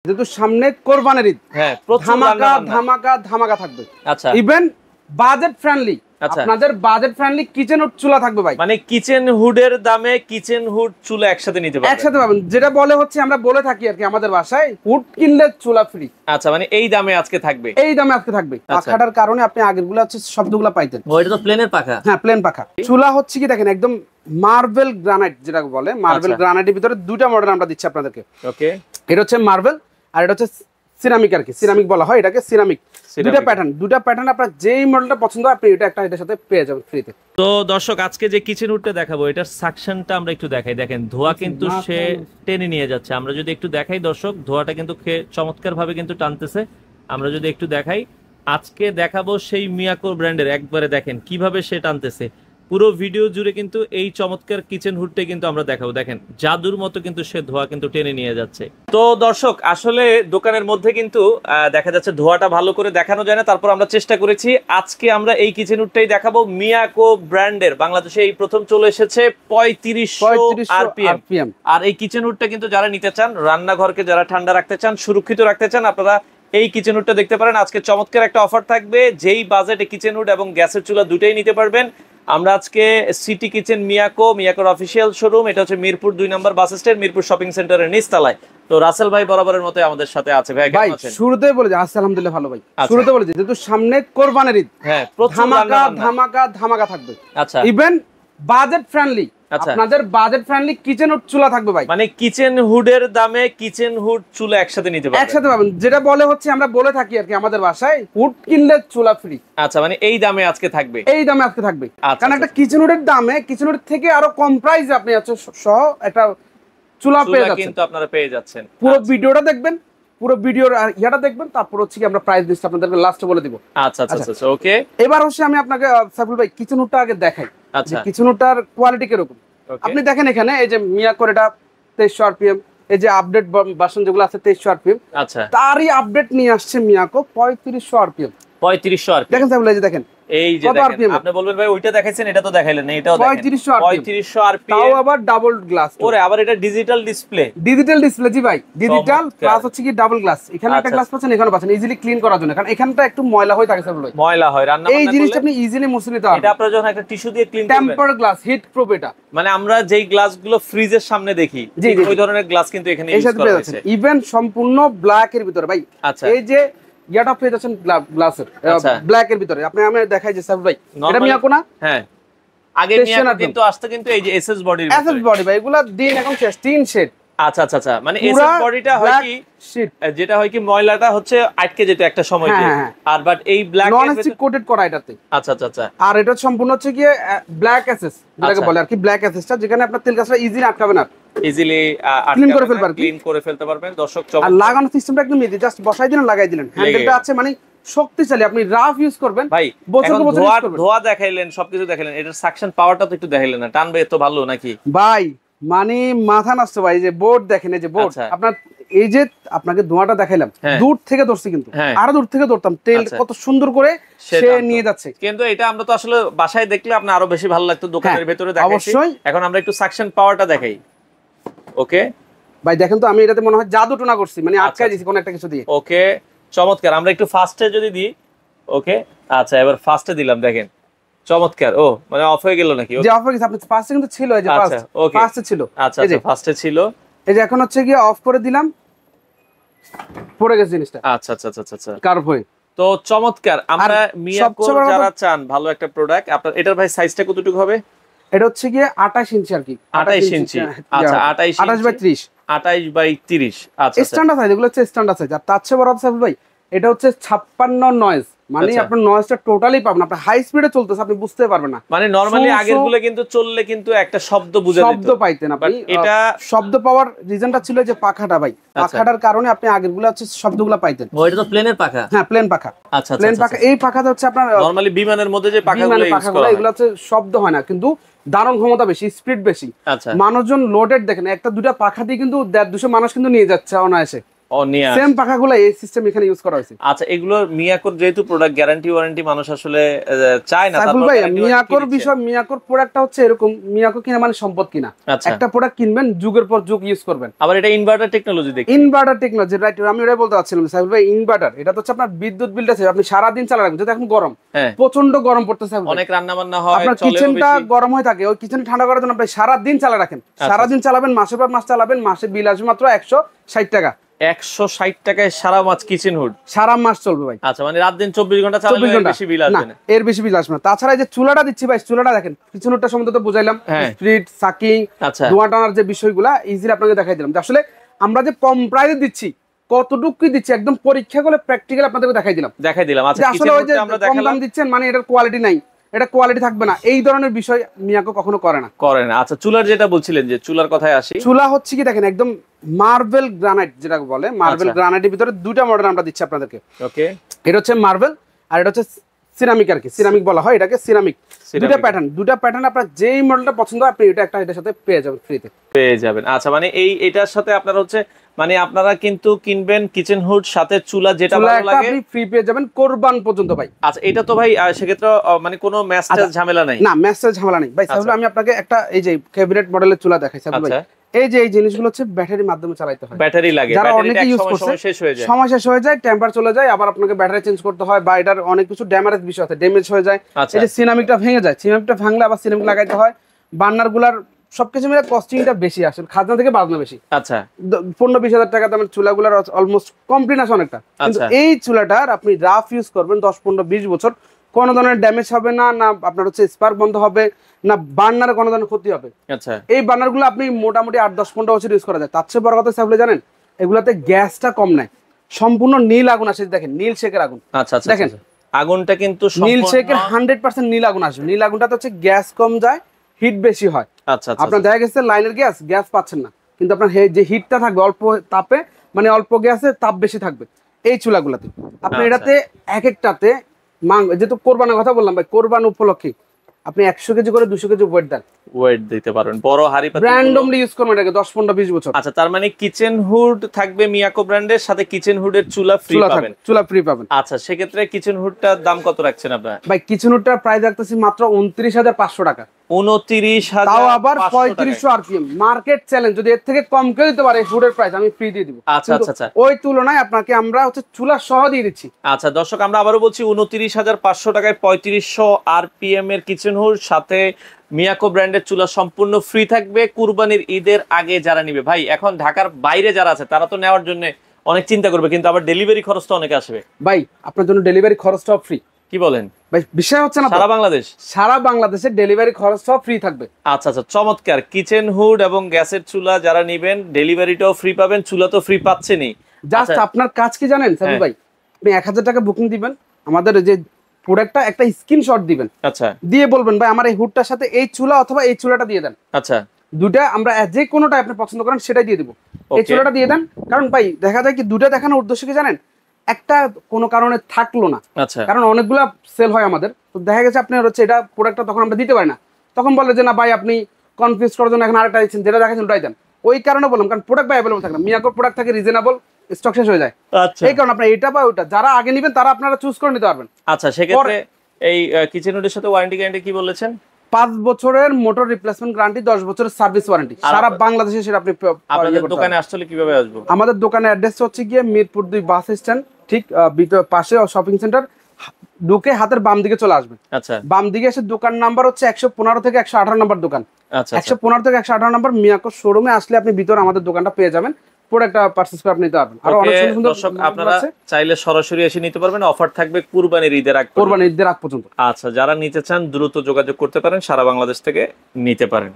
যেহেতু সামনে কোরবানির ঈদ, হ্যাঁ, ধামাকা ধামাকা ধামাকা থাকবে। আচ্ছা, ইভেন বাজেট ফ্রেন্ডলি, আপনাদের বাজেট ফ্রেন্ডলি কিচেন হুড চুলা থাকবে ভাই। মানে কিচেন হুডের দামে কিচেন হুড চুলা একসাথে নিতে পারবেন। একসাথে পাবেন, যেটা বলে হচ্ছে আমরা বলে থাকি আর কি আমাদের বাসায় হুড কিনলে চুলা ফ্রি। আচ্ছা, মানে এই দামে আজকে থাকবে, এই দামে আজকে থাকবে। পাখাটার কারণে আপনি আগেরগুলো হচ্ছে শব্দগুলো পাইতেন। ও, এটা তো প্লেনের পাখা। হ্যাঁ, প্লেন পাখা। চুলা হচ্ছে কি দেখেন, একদম মার্বেল গ্রানাইট, যেটা বলে মার্বেল গ্রানাইটের ভিতরে দুইটা মডেল আমরা দিচ্ছি আপনাদেরকে। ওকে, এটা হচ্ছে মার্বেল আর এটা হচ্ছে সিরামিক আর কি, সিরামিক বলা হয় এটাকে, সিরামিক। দুটা প্যাটার্ন আপনার যেই মডেলটা পছন্দ হয় আপনি এটা একটা এটার সাথে পেয়ে যাবেন ফ্রিতে। তো দর্শক, আজকে যে কিচেন হুডটা দেখাবো এটার সাকশনটা আমরা একটু দেখাই। দেখেন ধোঁয়া কিন্তু সে টেনে নিয়ে যাচ্ছে। আমরা যদি একটু দেখাই দর্শক, ধোঁয়াটা কিন্তু চমৎকার ভাবে কিন্তু টানতেছে। আমরা যদি একটু দেখাই, আজকে দেখাবো সেই মিয়াকো ব্র্যান্ডের, একবারে দেখেন কিভাবে সে টানতেছে। পুরো ভিডিও জুড়ে কিন্তু এই চমৎকার কিচেন হুডটাই কিন্তু আমরা দেখাবো। দেখেন জাদুর মতো কিন্তু সে ধোঁয়া কিন্তু টেনে নিয়ে যাচ্ছে। তো দর্শক, আসলে দোকানের মধ্যে কিন্তু দেখা যাচ্ছে ধোঁয়াটা ভালো করে দেখানো যায় না, তারপর আমরা চেষ্টা করেছি আজকে আমরা এই কিচেন হুডটাই দেখাবো মিয়াকো ব্র্যান্ডের। বাংলাদেশে এই প্রথম চলে এসেছে 3500 আরপিএম। আর এই কিচেন হুডটা কিন্তু যারা নিতে চান, রান্নাঘরকে যারা ঠান্ডা রাখতে চান, সুরক্ষিত রাখতে চান, আপনারা এই কিচেন হুডটা দেখতে পারেন। আজকে চমৎকার একটা অফার থাকবে, যেই বাজেটে কিচেন হুড এবং গ্যাসের চুলা দুটাই নিতে পারবেন। আমরা আজকে সিটি কিচেন মিয়াকোর অফিসিয়াল শোরুম, এটা হচ্ছে মিরপুর 2 নম্বর বাস স্ট্যান্ড, মিরপুর শপিং সেন্টারের নিচতলায়। তো রাসেল ভাই বরাবরের মতো আমাদের সাথে আছে। ভাই কেমন আছেন? শুরুতেই বলে দিই আলহামদুলিল্লাহ ভালো ভাই। শুরুতে বলে দিই যেহেতু সামনে কোরবানির ঈদ, হ্যাঁ, ধামাকা ধামাকা ধামাকা থাকবে। আচ্ছা, ইভেন বাজেট ফ্রেন্ডলি, আপনাদের বাজেট ফ্রেন্ডলি কিচেন হুড চুলা থাকবে ভাই। মানে কিচেন হুডের দামে কিচেন হুড চুলা একসাথে নিতে পারবেন। একসাথে পাবেন, যেটা বলে হচ্ছে আমরা বলে থাকি আর কি আমাদের বাসায় হুড কিনলে চুলা ফ্রি। আচ্ছা, মানে এই দামে আজকে থাকবে, এই দামে আজকে থাকবে। কারণ একটা কিচেন হুডের দামে কিচেন হুড থেকে আরো কম প্রাইসে আপনি সহ একটা চুলা পেয়ে যাচ্ছেন, কিন্তু আপনারা পেয়ে যাচ্ছেন। পুরো ভিডিওটা দেখবেন, পুরো ভিডিওর ইয়াটা দেখবেন, তারপর হচ্ছে কি আমরা প্রাইস লিস্ট আপনাদেরকে লাস্টে বলে দিব। আচ্ছা আচ্ছা আচ্ছা, ওকে। এবার হচ্ছে আমি আপনাকে সাইফুল ভাই কিচেন হুডটা আগে দেখাই। আচ্ছা, কিচেন হুডটার কোয়ালিটি কিরকম আপনি দেখেন। এখানে এই যে মিয়াকোর এটা 2300 আরপিএম, এই যে আপডেট ভার্সন যেগুলো আছে 2300 আরপিএম, আচ্ছা, তারই আপডেট নিয়ে আসছে মিয়াকো 3500 আরপিএম। 3500 আরপিএম দেখেন সাইফুল, এই যে দেখেন, এই যে দেখেন, আপনি বলবেন ভাই ওইটা দেখাইছেন, এটা তো দেখাইলেন না, এটাও দেখেন 3500 আরপিএম, তাও আবার ডাবল গ্লাস। ওরে, আবার এটা ডিজিটাল ডিসপ্লে। ডিজিটাল ডিসপ্লে, জি ভাই, ডিজিটাল প্লাস হচ্ছে কি ডাবল গ্লাস। এখানে একটা গ্লাস পাচ্ছেন, এখানে পাচ্ছেন, ইজিলি ক্লিন করার জন্য। কারণ এখানটা একটু ময়লা হয়ে থাকে সাইফুল ভাই, ময়লা হয় রান্না বান্না করলে, এই জিনিসটা আপনি ইজিলি মুছে নিতে পারবেন। এটা আপনারা যখন একটা টিস্যু দিয়ে ক্লিন করবেন, টেম্পার গ্লাস, হিট প্রুফ এটা। মানে আমরা যেই গ্লাসগুলো ফ্রিজের সামনে দেখি, ওই ধরনের গ্লাস কিন্তু এখানে ইউজ করা হয়েছে। ইভেন সম্পূর্ণ ব্ল্যাক এর ভিতরে ভাই। আচ্ছা, এই যে ইয়াটা পেয়ে যাচ্ছেন গ্লাসের ব্ল্যাক এর ভিতরে। আপনি আমি দেখাই যে সাইফুল ভাই, এটা মিয়াকো না? হ্যাঁ, আগে মিয়াকো কিন্তু আসতো কিন্তু এই যে এসএস বডির ভিতরে। এসএস বডি ভাই, এগুলা দিন এখন শেষ, তিন শেড। আচ্ছা আচ্ছা আচ্ছা, মানে এসএস বডিটা হয় কি, যেটা হয় কি ময়লাটা হচ্ছে আটকে যেত একটা সময় দিয়ে, আর বাট এই ব্ল্যাক নন স্টিক কোটেড করা এটাতে। আচ্ছা আচ্ছা আচ্ছা, আর এটা সম্পূর্ণ হচ্ছে কি ব্ল্যাক এসএস, যেটাকে বলে আর কি ব্ল্যাক এসএসটা, যেখানে আপনার তেল কাজটা ইজিলি আটকাবে না, ইজিলি ক্লিন করে ফেলতে পারবেন। দর্শক, আর লাগানো সিস্টেমটা একদম ইজি, জাস্ট বসাই দিলেন, লাগাই দিলেন। হ্যান্ডেলটা আছে মানে শক্তিশালী, আপনি রাফ ইউজ করবেন ভাই। এখন ধোয়া দেখাইলেন, সবকিছু দেখাইলেন, এটার সাকশন পাওয়ারটা তো একটু দেখাইলেন না, টানবে এত ভালো নাকি ভাই? মানে মাথা নষ্ট ভাই। এই যে বোর্ড দেখেন, এই যে বোর্ড, আপনার এই যে আপনাকে ধোঁয়াটা দেখাইলাম, দূর থেকে ধরছি, কিন্তু আরো দূর থেকে ধরতাম, তেল কত সুন্দর করে সে নিয়ে যাচ্ছে। কিন্তু এটা আমরা তো আসলে বাসায় দেখলে আপনার আরো বেশি ভালো লাগতো, দোকানের ভেতরে দেখাচ্ছি। অবশ্যই, এখন আমরা একটু সাকশন পাওয়ারটা দেখাই। ওকে ভাই, দেখেন তো, আমি এটাতে মনে হয় জাদু টোনা করছি, মানে আটকাই দিয়েছি কোন একটা কিছু দিয়ে। ওকে, চমৎকার। আমরা একটু ফাস্টে যদি দিই, ওকে, আচ্ছা, এবার ফাস্টে দিলাম, দেখেন চমৎকার। ও, মানে অফ হয়ে গেল নাকি? যে অফ হয়ে গেছে, আপনি ফাস্টে কিন্তু ছিল, এই যে ফাস্টে ছিল। আচ্ছা আচ্ছা, ফাস্টে ছিল, এই যে এখন হচ্ছে কি অফ করে দিলাম, পড়ে গেছে জিনিসটা। আচ্ছা আচ্ছা আচ্ছা আচ্ছা, কার্ভ হয়ে। তো চমৎকার। আমরা মিয়াকো যারা চান ভালো একটা প্রোডাক্ট, আপনার এটার ভাই সাইজটা কতটুকু হবে? এটা হচ্ছে কি 28 ইঞ্চি আর কি, 28 ইঞ্চি। আচ্ছা, 28 বাই 30, 28 বাই 30। আচ্ছা, স্ট্যান্ডার্ড সাইজ, এগুলো হচ্ছে স্ট্যান্ডার্ড সাইজ। আর তার চেয়ে বড় সাইফুল ভাই, এটা হচ্ছে 56 নয়েজ, মানে আপনার নয়েজটা টোটালি পাবেন। আপনি হাই স্পিডে চলতেছে, আপনি বুঝতে পারবেন না। মানে নরমালি আগেরগুলো কিন্তু চললে কিন্তু একটা শব্দ বুঝা যেত, শব্দ পাইতেন আপনি। এটা শব্দ পাওয়ার রিজনটা ছিল যে পাখাটা ভাই, পাখাটার কারণে আপনি আগেরগুলো হচ্ছে শব্দগুলো পাইতেন। ও, এটা তো প্লেনের পাখা। হ্যাঁ, প্লেন পাখা। আচ্ছা, প্লেন পাখা। এই পাখাটা হচ্ছে আপনার নরমালি বিমানের মধ্যে যে পাখাগুলো ইউজ করা হয়, এগুলো হচ্ছে শব্দ হয় না, কিন্তু ধারণ ক্ষমতা বেশি, স্পিড বেশি। আচ্ছা, মানুষজন লোডেড দেখেন, একটা দুটা পাখা দিয়ে কিন্তু 150-200 মানুষ কিন্তু নিয়ে যাচ্ছে অনায়াসে। সেম পাখাগুলো এই সিস্টেম এখানে ইউজ করা হয়েছে। আচ্ছা, এগুলো মিয়াকোর যেহেতু প্রোডাক্ট, গ্যারান্টি ওয়ারেন্টি মানুষ আসলে চায় না। সাইফুল ভাই, মিয়াকোর বিষয়, মিয়াকোর প্রোডাক্টটা হচ্ছে এরকম, মিয়াকো কিনা মানে সম্পদ কিনা। একটা প্রোডাক্ট কিনবেন, যুগের পর যুগ ইউজ করবেন। আবার এটা ইনভার্টার টেকনোলজি, দেখি ইনভার্টার টেকনোলজি, রাইট। আমি ওটাই বলতে চাচ্ছিলাম সাইফুল ভাই, ইনভার্টার এটা তো হচ্ছে আপনার বিদ্যুৎ বিলটা আপনি সারা দিন চালা রাখবেন। যদি এখন গরম, প্রচন্ড গরম পড়তেছে, অনেক রান্না বান্না হয়, আপনার কিচেনটা গরম হয়ে থাকে, ওই কিচেন ঠান্ডা করার জন্য আপনি সারা দিন চালা রাখেন। সারা দিন চালাবেন, মাসের পর মাস চালাবেন, মাসে বিল আসবে মাত্র 160 টাকা। 160 টাকায় সারা মাস কিচেন হুড সারা মাস চলবে ভাই। আচ্ছা, মানে রাত দিন 24 ঘন্টা চালালে এর বেশি বিল আসবে না? এর বেশি বিল আসবে না। তাছাড়া এই যে চুলাটা দিচ্ছি ভাই, চুলাটা দেখেন, কিচেন হুডটা সম্বন্ধে তো বুঝাইলাম, স্পিড, সাকিং, ধোঁয়া টানার যে বিষয়গুলা ইজিলি আপনাকে দেখাই দিলাম। আসলে আমরা যে কম প্রাইসে দিচ্ছি, কতটুকু কি দিচ্ছি, একদম পরীক্ষা করে প্র্যাকটিক্যাল আপনাদেরকে দেখাই দিলাম। আচ্ছা, আসলে ওই যে কম দাম দিচ্ছেন মানে এটার কোয়ালিটি নাই, এটা কোয়ালিটি থাকবে না, এই ধরনের বিষয় মিয়াকো কখনো করে না। আচ্ছা, চুলার যেটা বলছিলেন, যে চুলার কথায় আসি, চুলা হচ্ছে কি দেখেন, একদম মার্বেল গ্রানাইট যেটা বলে, মার্বেল গ্রানাইটের ভিতরে দুটো মডেল আমরা দিচ্ছি আপনাদেরকে। ওকে, এটা হচ্ছে মার্বেল আর এটা হচ্ছে সিরামিক, আর কি সিরামিক বলা হয় এটাকে, সিরামিক। দুটা প্যাটার্ন আপনার যেই মডেলটা পছন্দ হয় আপনি এটা একটা এটার সাথে পেয়ে যাবেন, ফ্রিতে পেয়ে যাবেন। আচ্ছা, মানে এটার সাথে আপনারা হচ্ছে, মানে আপনারা কিন্তু কিনবেন কিচেন হুড সাথে চুলা, যেটা ভালো লাগে আপনি ফ্রি পেয়ে যাবেন কোরবান পর্যন্ত ভাই। আচ্ছা, এটা তো ভাই সেক্ষেত্রে মানে কোনো ম্যাচের ঝামেলা নাই? না, ম্যাচের ঝামেলা নেই ভাই। তাহলে আমি আপনাকে একটা এই যে ক্যাবিনেট মডেলের চুলা দেখাই ভাই। এই যে এই জিনিসগুলো হচ্ছে ব্যাটারির মাধ্যমে চালাতে হয়, ব্যাটারি লাগে, যারা অনেকে ইউজ করছে সময় শেষ হয়ে যায়, টেম্পার চলে যায়, আবার আপনাকে ব্যাটারি চেঞ্জ করতে হয়, বা এটার অনেক কিছু ড্যামেজ বিষয় আছে, ড্যামেজ হয়ে যায়। এই যে সিরামিকটা ভেঙে যায়, সিরামিকটা ভাঙলে আবার সিরামিক লাগাইতে হয়, বার্নার গুলার সবকিছু মিলে কস্টিংটা বেশি আসে, খাজনা থেকে বাজনা বেশি। আচ্ছা, 15-20 হাজার টাকা দামের চুলাগুলার অলমোস্ট কমপ্লিট আছে অনেকটা। কিন্তু এই চুলাটার আপনি রাফ ইউজ করবেন 10-15-20 বছর, কোনো ধরনের ড্যামেজ হবে না, না আপনার হচ্ছে স্পার্ক বন্ধ হবে না, বার্নারে কোনো ধরনের ক্ষতি হবে। আচ্ছা, এই বার্নার গুলো আপনি মোটামুটি 8-10-15 বছর ইউজ করা যায়। তার চেয়ে বড় কথা সাইফুল জানেন, এগুলাতে গ্যাসটা কম নেয়, সম্পূর্ণ নীল আগুন আসে, দেখেন নীল শেকের আগুন। আচ্ছা, দেখেন আগুনটা কিন্তু নীল শেকের 100% নীল আগুন আসবে। নীল আগুনটাতে হচ্ছে গ্যাস কম যায়, হিট বেশি হয়। আচ্ছা, আপনার দেখা গেছে লাইনের গ্যাস পাচ্ছেন না, কিন্তু আপনার যে হিটটা থাকবে অল্প তাপে, মানে অল্প গ্যাসে তাপ বেশি থাকবে এই চুলাগুলাতে। আপনি এটাতে এক একটাতে যেহেতু কোরবানের কথা বললাম ভাই, কোরবান উপলক্ষে আপনি 100 কেজি করে 200 কেজি ওয়েট দিতে পারবেন, বড় হাড়ি পাতিল র্যান্ডমলি ইউজ করবেন এটাকে 10-15-20 বছর। আচ্ছা, তার মানে কিচেন হুড থাকবে মিয়াকো ব্র্যান্ডের সাথে, কিচেন হুডের চুলা ফ্রি পাবেন। আচ্ছা, সেক্ষেত্রে কিচেন হুডটার দাম কত রাখছেন আপনারা? ভাই কিচেন হুডটার প্রাইস রাখতেছি মাত্র 29,500 টাকা। 29,000, তাও আবার 3500 আরপিএম, মার্কেট চ্যালেঞ্জ। যদি এর থেকে কম কেউ দিতে পারে হুডের প্রাইস আমি ফ্রি দিয়ে দিব। আচ্ছা, আচ্ছা, ওই তুলনায় আপনাকে আমরা হচ্ছে চুলা সহ দিয়ে দিচ্ছি। আচ্ছা দর্শক, আমরা আবারও বলছি 29,500 টাকায় 3500 আরপিএম এর কিচেন হুড সাথে মিয়াকো ব্র্যান্ডের চুলা সম্পূর্ণ ফ্রি থাকবে কুরবানির ঈদের আগে যারা নিবে। ভাই এখন ঢাকার বাইরে যারা আছে তারা তো নেওয়ার জন্য অনেক চিন্তা করবে, কিন্তু আবার ডেলিভারি খরচটা অনেকে আসবে। ভাই আপনার জন্য ডেলিভারি খরচটাও ফ্রি। কি বলেন ভাই, বিষয় হচ্ছে না সারা বাংলাদেশে ডেলিভারি খরচটাও ফ্রি থাকবে। আচ্ছা আচ্ছা, চমৎকার। কিচেন হুড এবং গ্যাসের চুলা যারা নিবেন ডেলিভারিটাও ফ্রি পাবেন, চুলা তো ফ্রি পাচ্ছেনই। জাস্ট আপনার কাজ কি জানেন সাবি ভাই, আপনি 1000 টাকা বুকিং দিবেন, আমাদের যে প্রোডাক্টটা একটা স্ক্রিনশট দিবেন, আচ্ছা, দিয়ে বলবেন ভাই আমার এই হুডটার সাথে এই চুলা অথবা এই চুলাটা দিয়ে দেন। আচ্ছা, দুটা আমরা যে কোনোটা আপনি পছন্দ করেন সেটাই দিয়ে দিব, এই চুলাটা দিয়ে দেন। কারণ ভাই দেখা যায় কি দুটা দেখানোর উদ্দেশ্য কি জানেন, একটা কোনো কারণে থাকলো না, আচ্ছা, কারণ অনেকগুলা সেল হয় আমাদের, তো দেখা গেছে আপনার হচ্ছে এটা প্রোডাক্টটা তখন আমরা দিতে পারি না, তখন বলে যে না ভাই আপনি কনফিউজ করার জন্য এখন আরেকটা দিচ্ছেন, যেটা দেখাচ্ছেন ওটাই দেন। ওই কারণে বললাম, কারণ প্রোডাক্ট ভাই অ্যাভেলেবল থাকে না, মিয়াকোর প্রোডাক্ট থাকে রিজনেবল, স্টক শেষ হয়ে যায়। আচ্ছা, এই কারণে আপনার এটা বা ওটা যারা আগে নেবেন তারা আপনারা চুজ করে নিতে পারবেন। আচ্ছা, সেক্ষেত্রে এই কিচেন হুডের সাথে ওয়ারেন্টি গ্যারান্টি কি বলেছেন? 5 বছরের মোটর রিপ্লেসমেন্ট গ্যারান্টি, 10 বছরের সার্ভিস ওয়ারেন্টি সারা বাংলাদেশে। সেটা আপনি আপনাদের দোকানে আসলে কিভাবে আসবো? আমাদের দোকানের অ্যাড্রেস হচ্ছে গিয়ে মিরপুর 2 বাস স্ট্যান্ড, ঠিক পাশে শপিং সেন্টার, ঢুকে হাতের বাম দিকে চলে আসবেন। আচ্ছা, বাম দিকে এসে দোকান নাম্বার হচ্ছে 115 থেকে 118 নম্বর দোকান। আচ্ছা, 115 থেকে 118 নম্বর মিয়াকো শোরুমে আসলে আপনি ভিতরে আমাদের দোকানটা পেয়ে যাবেন, প্রোডাক্টটা পারচেজ করে আপনি নিতে পারবেন। আর অনেক সুন্দর সুন্দর দর্শক আপনারা চাইলে সরাসরি এসে নিতে পারবেন, অফার থাকবে কুরবানির ঈদের আগ পর্যন্ত। আচ্ছা, যারা নিতে চান দ্রুত যোগাযোগ করতে পারেন, সারা বাংলাদেশ থেকে নিতে পারেন।